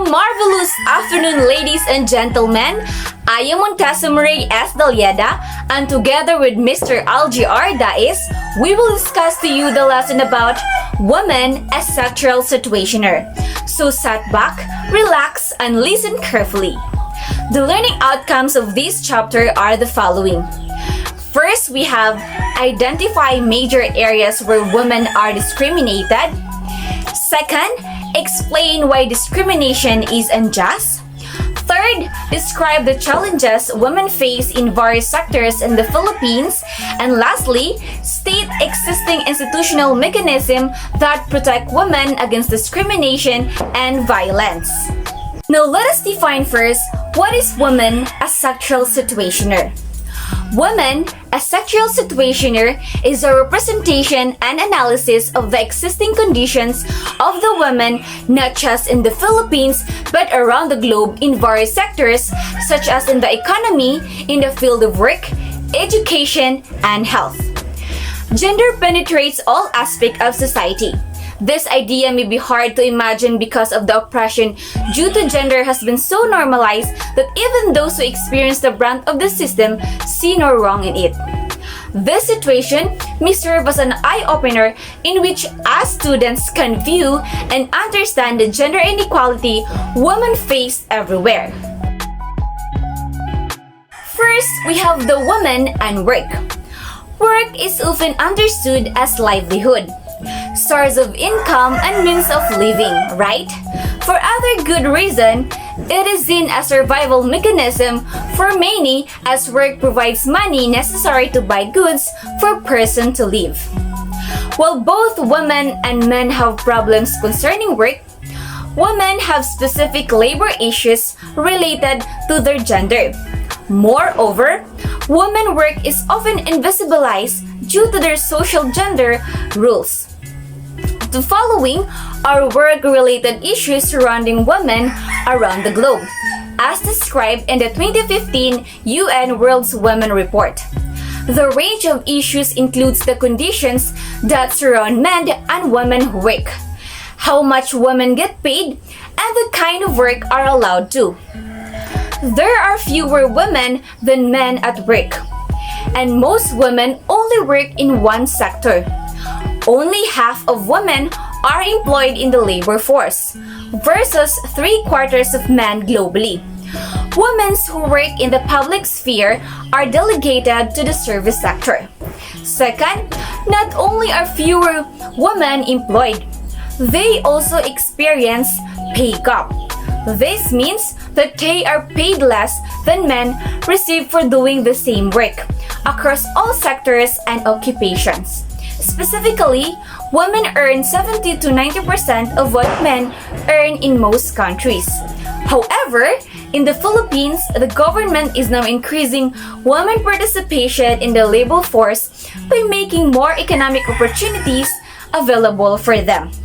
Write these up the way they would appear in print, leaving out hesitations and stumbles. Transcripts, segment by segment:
marvelous afternoon, ladies and gentlemen. I am Monteza Dalleda, and together with Mr. Aljie R. Dais, we will discuss to you the lesson about women as sectoral situationer. So sit back, relax, and listen carefully. The learning outcomes of this chapter are the following. First, we have identify major areas where women are discriminated. Second, explain why discrimination is unjust. Third, describe the challenges women face in various sectors in the Philippines. And lastly, state existing institutional mechanisms that protect women against discrimination and violence. Now let us define first what is woman as sectoral situationer. Woman, a sectoral situationer, is a representation and analysis of the existing conditions of the women not just in the Philippines but around the globe in various sectors such as in the economy, in the field of work, education, and health. Gender penetrates all aspects of society. This idea may be hard to imagine because of the oppression due to gender has been so normalized that even those who experience the brunt of the system see no wrong in it. This situation may serve as an eye-opener in which us students can view and understand the gender inequality women face everywhere. First, we have the woman and work. Work is often understood as livelihood, source of income and means of living, right? For other good reason, it is seen as a survival mechanism for many as work provides money necessary to buy goods for a person to live. While both women and men have problems concerning work, women have specific labor issues related to their gender. Moreover, women's work is often invisibilized due to their social gender roles. The following are work-related issues surrounding women around the globe, as described in the 2015 UN World Women Report. The range of issues includes the conditions that surround men and women who work, how much women get paid, and the kind of work are allowed to. There are fewer women than men at work, and most women only work in one sector. Only half of women are employed in the labor force, versus 3/4 of men globally. Women who work in the public sphere are delegated to the service sector. Second, not only are fewer women employed, they also experience pay gap. This means that they are paid less than men receive for doing the same work across all sectors and occupations. Specifically, women earn 70 to 90% of what men earn in most countries. However, in the Philippines, the government is now increasing women participation in the labor force by making more economic opportunities available for them.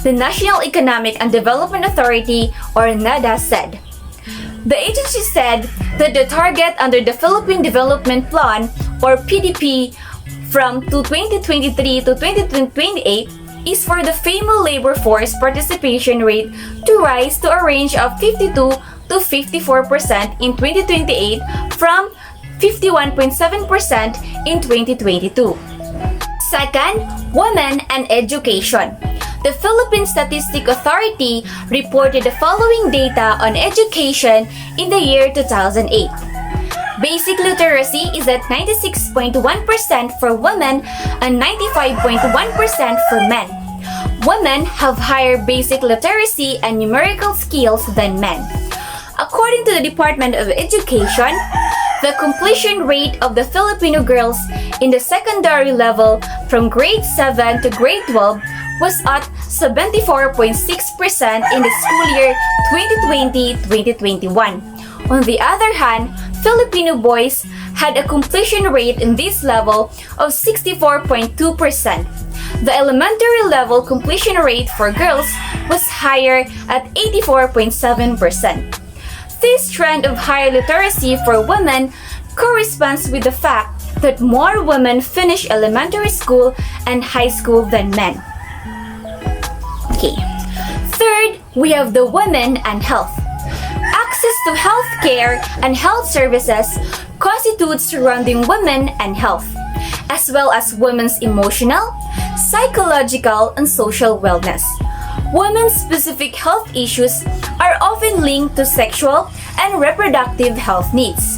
The National Economic and Development Authority, or NEDA, said. The agency said that the target under the Philippine Development Plan, or PDP, from 2023 to 2028 is for the female labor force participation rate to rise to a range of 52 to 54% in 2028 from 51.7% in 2022. Second, women and education. The Philippine Statistics Authority reported the following data on education in the year 2008. Basic literacy is at 96.1% for women and 95.1% for men. Women have higher basic literacy and numerical skills than men. According to the Department of Education, the completion rate of the Filipino girls in the secondary level from grade 7 to grade 12 was at 74.6% in the school year 2020-2021. On the other hand, Filipino boys had a completion rate in this level of 64.2%. The elementary level completion rate for girls was higher at 84.7%. This trend of higher literacy for women corresponds with the fact that more women finish elementary school and high school than men. Okay. Third, we have the women and health. Access to health care and health services constitutes surrounding women and health, as well as women's emotional, psychological, and social wellness. Women's specific health issues are often linked to sexual and reproductive health needs.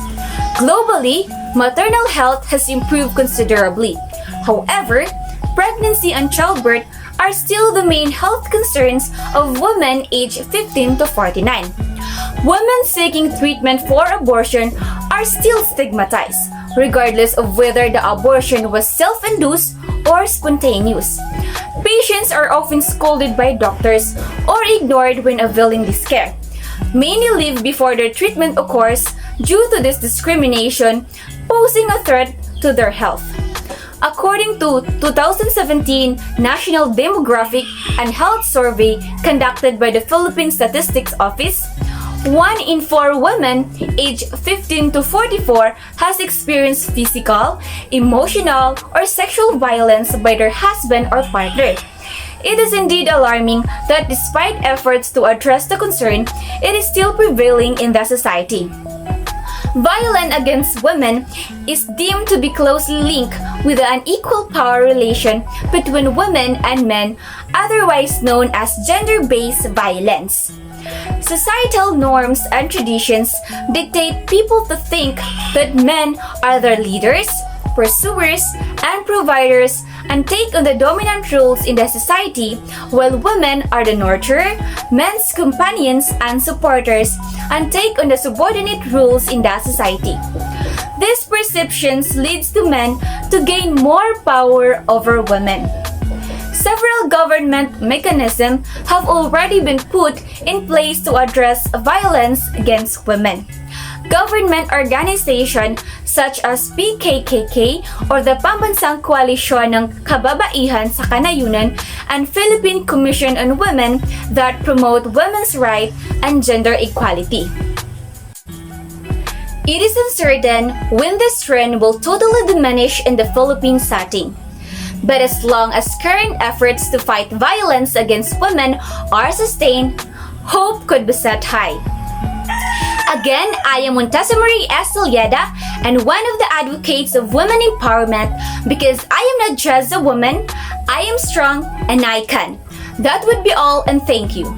Globally, maternal health has improved considerably. However, pregnancy and childbirth are still the main health concerns of women aged 15 to 49. Women seeking treatment for abortion are still stigmatized, regardless of whether the abortion was self-induced or spontaneous. Patients are often scolded by doctors or ignored when availing this care. Many leave before their treatment occurs due to this discrimination, posing a threat to their health. According to 2017 National Demographic and Health Survey conducted by the Philippine Statistics Office, 1 in 4 women aged 15 to 44 has experienced physical, emotional, or sexual violence by their husband or partner. It is indeed alarming that despite efforts to address the concern, it is still prevailing in the society. Violence against women is deemed to be closely linked with the unequal power relation between women and men, otherwise known as gender-based violence. Societal norms and traditions dictate people to think that men are their leaders, pursuers, and providers and take on the dominant roles in the society, while women are the nurturer, men's companions, and supporters and take on the subordinate roles in the society. These perceptions leads to men to gain more power over women. Several government mechanisms have already been put in place to address violence against women. Government organizations such as PKKK or the Pambansang Koalisyon ng Kababaihan sa Kanayunan and Philippine Commission on Women that promote women's rights and gender equality. It is uncertain when this trend will totally diminish in the Philippine setting. But as long as current efforts to fight violence against women are sustained, hope could be set high. Again, I am Monteza Dalleda and one of the advocates of women empowerment because I am not just a woman, I am strong and I can. That would be all and thank you.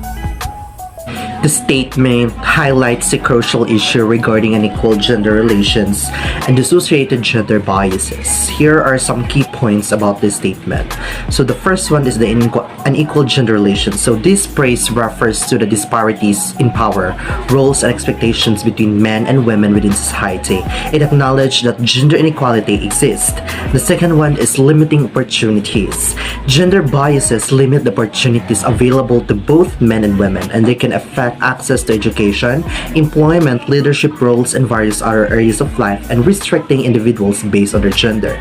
The statement highlights a crucial issue regarding unequal gender relations and associated gender biases. Here are some key points about this statement. So the first one is the unequal gender relations. So this phrase refers to the disparities in power, roles, and expectations between men and women within society. It acknowledges that gender inequality exists. The second one is limiting opportunities. Gender biases limit the opportunities available to both men and women, and they can affect access to education, employment, leadership roles, and various other areas of life, and restricting individuals based on their gender.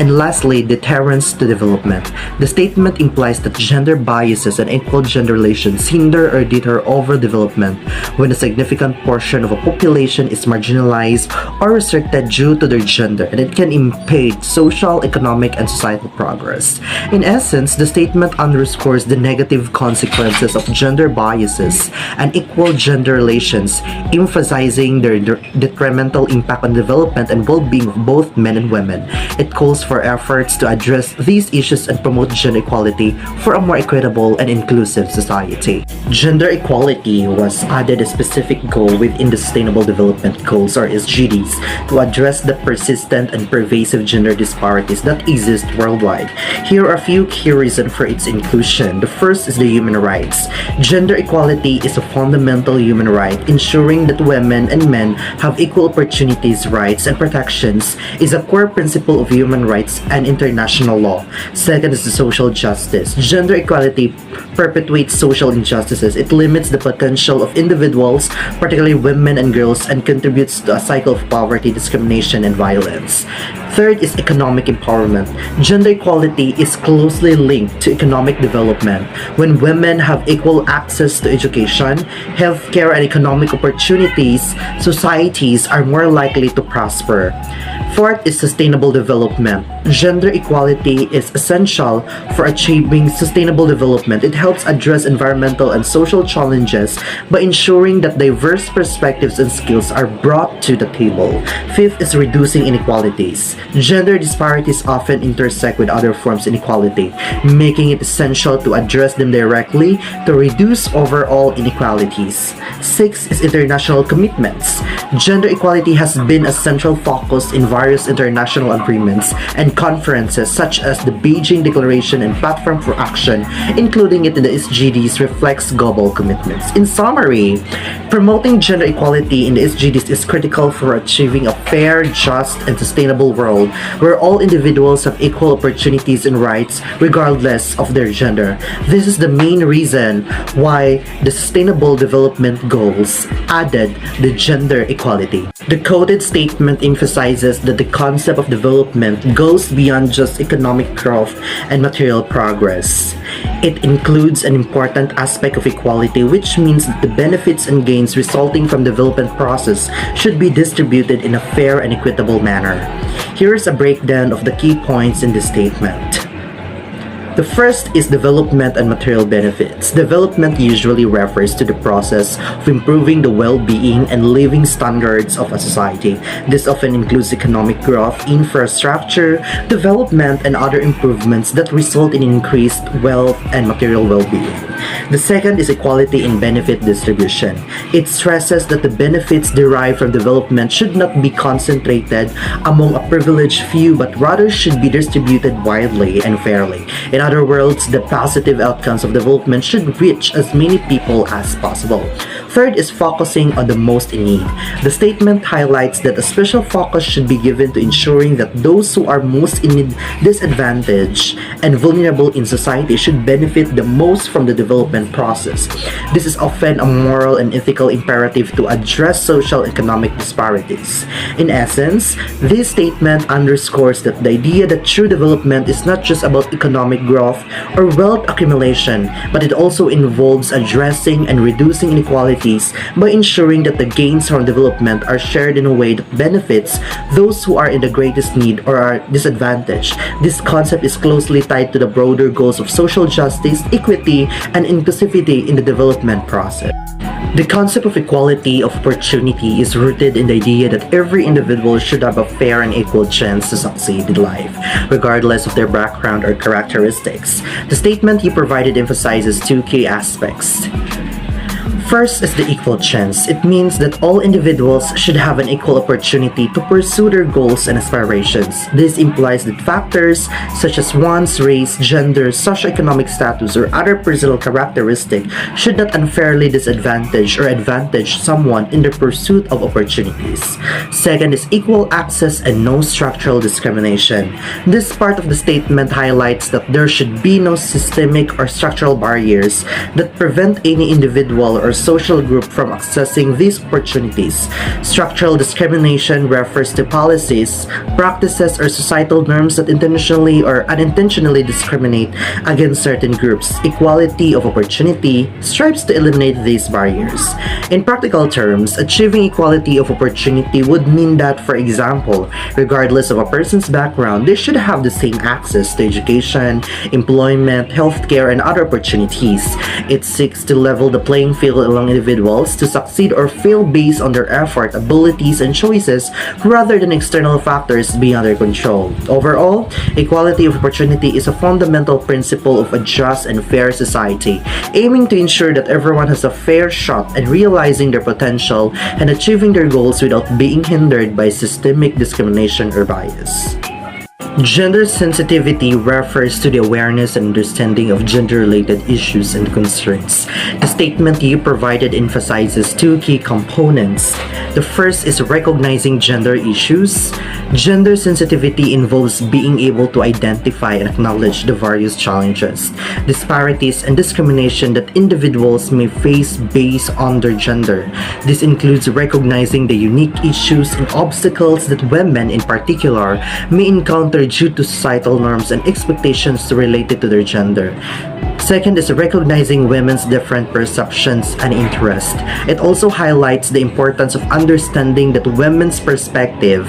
And lastly, deterrence to development. The statement implies that gender biases and equal gender relations hinder or deter overall development when a significant portion of a population is marginalized or restricted due to their gender, and it can impede social, economic, and societal progress. In essence, the statement underscores the negative consequences of gender biases and equal gender relations, emphasizing their detrimental impact on development and well-being of both men and women. It calls for efforts to address these issues and promote gender equality for a more equitable and inclusive society. Gender equality was added a specific goal within the Sustainable Development Goals or SDGs to address the persistent and pervasive gender disparities that exist worldwide. Here are a few key reasons for its inclusion. The first is the human rights. Gender equality is a fundamental human right. Ensuring that women and men have equal opportunities, rights, and protections is a core principle of human rights and international law. Second is the social justice. Gender equality perpetuates social injustices. It limits the potential of individuals, particularly women and girls, and contributes to a cycle of poverty, discrimination, and violence. Third is economic empowerment. Gender equality is closely linked to economic development. When women have equal access to education, healthcare, and economic opportunities, societies are more likely to prosper. Fourth is sustainable development. Gender equality is essential for achieving sustainable development. It helps address environmental and social challenges by ensuring that diverse perspectives and skills are brought to the table. Fifth is reducing inequalities. Gender disparities often intersect with other forms of inequality, making it essential to address them directly to reduce overall inequalities. Sixth is international commitments. Gender equality has been a central focus in various international agreements and conferences such as the Beijing Declaration and Platform for Action, including it in the SDGs, reflects global commitments. In summary, promoting gender equality in the SDGs is critical for achieving a fair, just, and sustainable world where all individuals have equal opportunities and rights regardless of their gender. This is the main reason why the Sustainable Development Goals added the gender equality. The quoted statement emphasizes that the concept of development goes beyond just economic growth and material progress. It includes an important aspect of equality, which means that the benefits and gains resulting from the development process should be distributed in a fair and equitable manner. Here is a breakdown of the key points in this statement. The first is development and material benefits. Development usually refers to the process of improving the well-being and living standards of a society. This often includes economic growth, infrastructure, development, and other improvements that result in increased wealth and material well-being. The second is equality in benefit distribution. It stresses that the benefits derived from development should not be concentrated among a privileged few, but rather should be distributed widely and fairly. In other words, the positive outcomes of development should reach as many people as possible. Third is focusing on the most in need. The statement highlights that a special focus should be given to ensuring that those who are most in need, disadvantaged, and vulnerable in society should benefit the most from the development process. This is often a moral and ethical imperative to address social economic disparities. In essence, this statement underscores that the idea that true development is not just about economic growth or wealth accumulation, but it also involves addressing and reducing inequalities by ensuring that the gains from development are shared in a way that benefits those who are in the greatest need or are disadvantaged. This concept is closely tied to the broader goals of social justice, equity, and inclusivity in the development process. The concept of equality of opportunity is rooted in the idea that every individual should have a fair and equal chance to succeed in life, regardless of their background or characteristics. The statement you provided emphasizes two key aspects. First is the equal chance. It means that all individuals should have an equal opportunity to pursue their goals and aspirations. This implies that factors such as one's race, gender, socioeconomic status, or other personal characteristics should not unfairly disadvantage or advantage someone in the pursuit of opportunities. Second is equal access and no structural discrimination. This part of the statement highlights that there should be no systemic or structural barriers that prevent any individual or social group from accessing these opportunities. Structural discrimination refers to policies, practices, or societal norms that intentionally or unintentionally discriminate against certain groups. Equality of opportunity strives to eliminate these barriers. In practical terms, achieving equality of opportunity would mean that, for example, regardless of a person's background, they should have the same access to education, employment, healthcare, and other opportunities. It seeks to level the playing field along individuals to succeed or fail based on their effort, abilities, and choices rather than external factors beyond their control. Overall, equality of opportunity is a fundamental principle of a just and fair society, aiming to ensure that everyone has a fair shot at realizing their potential and achieving their goals without being hindered by systemic discrimination or bias. Gender sensitivity refers to the awareness and understanding of gender-related issues and concerns. The statement you provided emphasizes two key components. The first is recognizing gender issues. Gender sensitivity involves being able to identify and acknowledge the various challenges, disparities, and discrimination that individuals may face based on their gender. This includes recognizing the unique issues and obstacles that women in particular may encounter due to societal norms and expectations related to their gender. Second is recognizing women's different perceptions and interests. It also highlights the importance of understanding that women's perspective,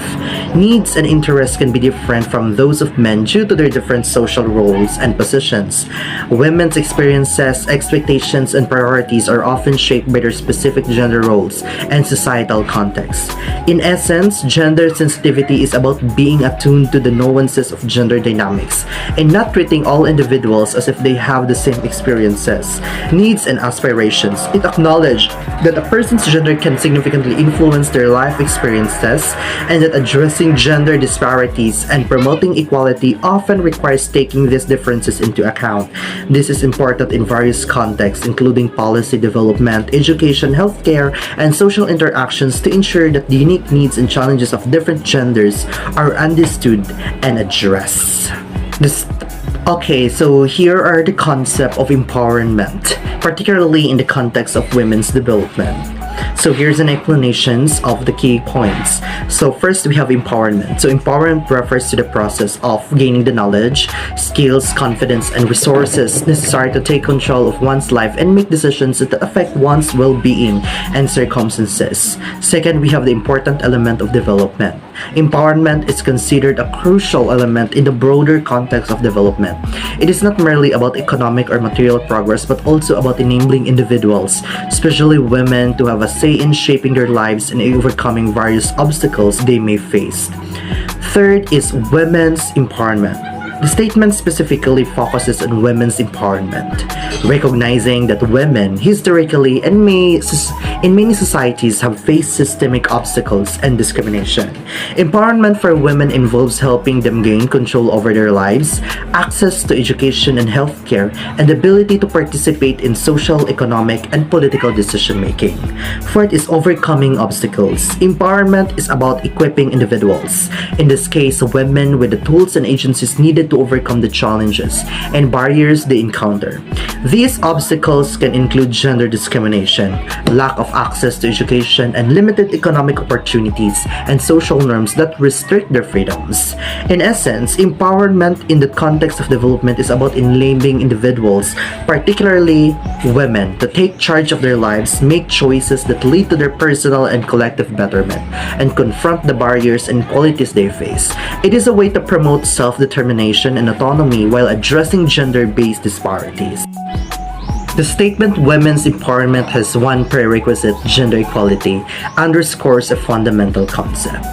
needs, and interests can be different from those of men due to their different social roles and positions. Women's experiences, expectations, and priorities are often shaped by their specific gender roles and societal contexts. In essence, gender sensitivity is about being attuned to the nuances of gender dynamics and not treating all individuals as if they have the same experiences, needs, and aspirations. It acknowledges that a person's gender can significantly influence their life experiences and that addressing gender disparities and promoting equality often requires taking these differences into account. This is important in various contexts, including policy development, education, healthcare, and social interactions to ensure that the unique needs and challenges of different genders are understood and addressed. Okay, so here are the concept of empowerment, particularly in the context of women's development. So here's an explanations of the key points. So first we have empowerment. So empowerment refers to the process of gaining the knowledge, skills, confidence, and resources necessary to take control of one's life and make decisions that affect one's well-being and circumstances. Second, we have the important element of development. Empowerment is considered a crucial element in the broader context of development. It is not merely about economic or material progress, but also about enabling individuals, especially women, to have a say in shaping their lives and overcoming various obstacles they may face. Third is women's empowerment. The statement specifically focuses on women's empowerment, recognizing that women historically and in many societies have faced systemic obstacles and discrimination. Empowerment for women involves helping them gain control over their lives, access to education and healthcare, and the ability to participate in social, economic, and political decision making. Fourth is overcoming obstacles. Empowerment is about equipping individuals, in this case women, with the tools and agencies needed to overcome the challenges and barriers they encounter. These obstacles can include gender discrimination, lack of access to education, and limited economic opportunities and social norms that restrict their freedoms. In essence, empowerment in the context of development is about enabling individuals, particularly women, to take charge of their lives, make choices that lead to their personal and collective betterment, and confront the barriers and inequalities they face. It is a way to promote self-determination and autonomy while addressing gender-based disparities. The statement women's empowerment has one prerequisite, gender equality, underscores a fundamental concept.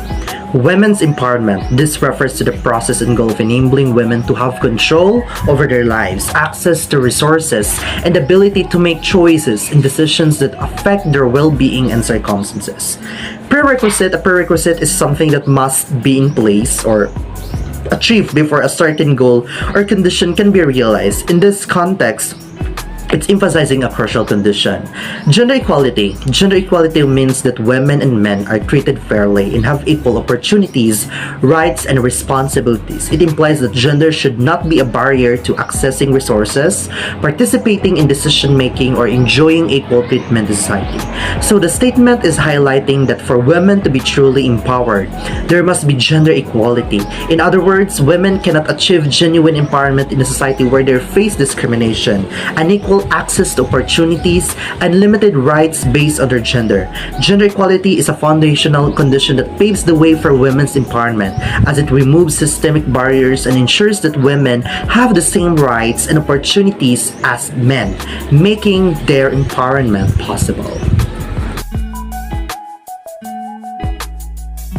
Women's empowerment. This refers to the process and goal of enabling women to have control over their lives, access to resources, and ability to make choices and decisions that affect their well-being and circumstances. A prerequisite is something that must be in place or achieved before a certain goal or condition can be realized. In this context, it's emphasizing a crucial condition. Gender equality. Gender equality means that women and men are treated fairly and have equal opportunities, rights, and responsibilities. It implies that gender should not be a barrier to accessing resources, participating in decision-making, or enjoying equal treatment in society. So the statement is highlighting that for women to be truly empowered, there must be gender equality. In other words, women cannot achieve genuine empowerment in a society where they face discrimination, unequal access to opportunities, and limited rights based on their gender. Gender equality is a foundational condition that paves the way for women's empowerment, as it removes systemic barriers and ensures that women have the same rights and opportunities as men, making their empowerment possible.